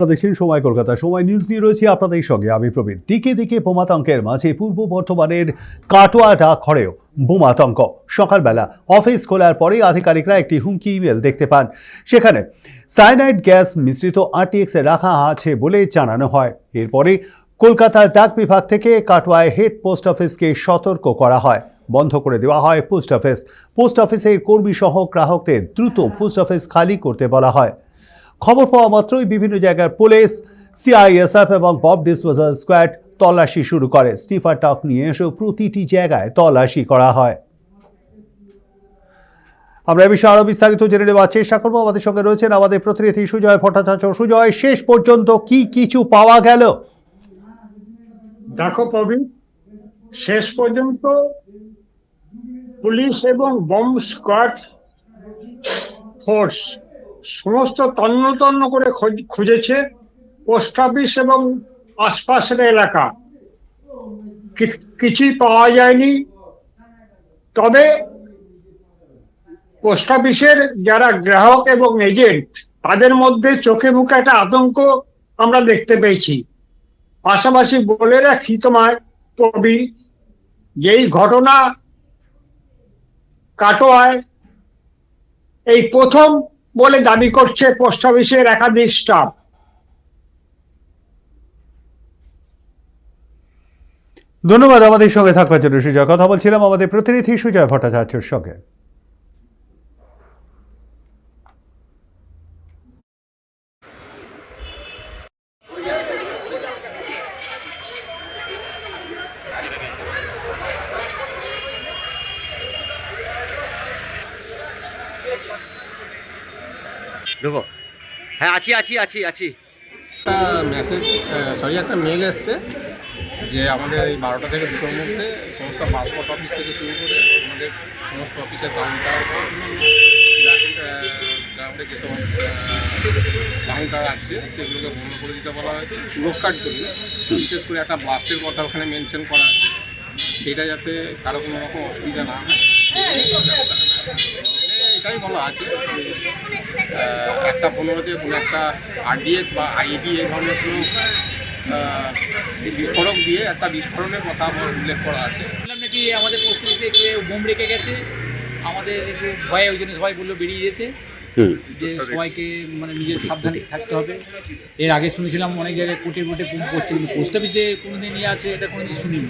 দেখছেন সময় কলকাতা। সময় নিউজ নিয়ে রয়েছে আপনাদের সঙ্গে আমি প্রবীণ। দিকে দিকে বোমাতঙ্কের মাঝে পূর্ব বর্ধমানের কাটোয়া ডাকঘরেও বোমাতঙ্ক। সকালবেলা অফিস খোলার পরে আধিকারিকরা একটি হুমকি ইমেল দেখতে পান। সেখানে সায়ানাইড গ্যাস মিশ্রিত RTX রাখা আছে বলে জানানো হয়। এরপরে কলকাতার ডাক বিভাগ থেকে কাটোয়ায় হেড পোস্ট অফিসকে সতর্ক করা হয়, বন্ধ করে দেওয়া হয় পোস্ট অফিস। পোস্ট অফিসের কর্মী সহ গ্রাহকদের দ্রুত পোস্ট অফিস খালি করতে বলা হয়। খবর পাওয়া মাত্রই বিভিন্ন জায়গার পুলিশ, CISF এবং বব ডিসপোজাল স্কোয়াড তল্লাশি শুরু করে। স্টিফার টক নিয়ে এসেও প্রতিটি জায়গায় তল্লাশি করা হয়। আমরা এই বিষয়ে আরো বিস্তারিত জেনে নেওয়ার চেষ্টা করবো। আমাদের সঙ্গে রয়েছেন আমাদের প্রতিনিধি সুজয় ভট্টাচার্য। সুজয়, শেষ পর্যন্ত কি কিছু পাওয়া গেল? দেখো প্রবীণ, শেষ পর্যন্ত পুলিশ এবং বম্ব স্কোয়াড ফোর্স সমস্ত তন্ন তন্ন করে খুঁজেছে পোস্ট অফিস এবং আশপাশের এলাকা। কিছুই পাওয়া যায়নি। তবে পোস্ট অফিসের যারা গ্রাহক এবং এজেন্ট, তাদের মধ্যে চোখে মুখে একটা আতঙ্ক আমরা দেখতে পেয়েছি। পাশাপাশি বলে রাখি তোমার প্রবীণ, যেই ঘটনা কাটোয়ায় এই প্রথম বলে দাবি করছে পোস্ট অফিসের একাধিক স্টাফ। ধন্যবাদ আমাদের সঙ্গে থাকবার জন্য সুজয়। কথা বলছিলাম আমাদের প্রতিনিধি সুজয় ভট্টাচার্যের সঙ্গে। দেখো, হ্যাঁ আছি আছি আছি আছি একটা মেসেজ একটা মেল এসছে যে আমাদের এই 12টা থেকে 2টোর মধ্যে সমস্ত পাসপোর্ট অফিস থেকে শুরু করে আমাদের সমস্ত অফিসের কাউন্টার, গ্রাউন্ডে যেসব কাউন্টার আছে সেগুলোকে বন্ধ করে দিতে বলা হয়েছে সুরক্ষার জন্য। বিশেষ করে একটা ব্লাস্টের কথা ওখানে মেনশন করা আছে, সেটা যাতে কারো কোনো রকম অসুবিধা না হয় এটাই বলা আছে। একটা 15-তে কোনো একটা RDX বা ID এই ধরনের কোনো বিস্ফোরক দিয়ে একটা বিস্ফোরণের কথা উল্লেখ করা আছে। নাকি আমাদের পোস্ট অফিসে কেউ বোম রেখে গেছে, আমাদের একটু ভয়ে ওই জন্য সবাই বললো বেরিয়ে যেতে, যে সবাইকে মানে নিজের সাবধানে থাকতে হবে। এর আগে শুনেছিলাম অনেক জায়গায় কোটে বোম করছে, কিন্তু পোস্ট অফিসে কোনোদিন আছে এটা কোনোদিন শুনিনি।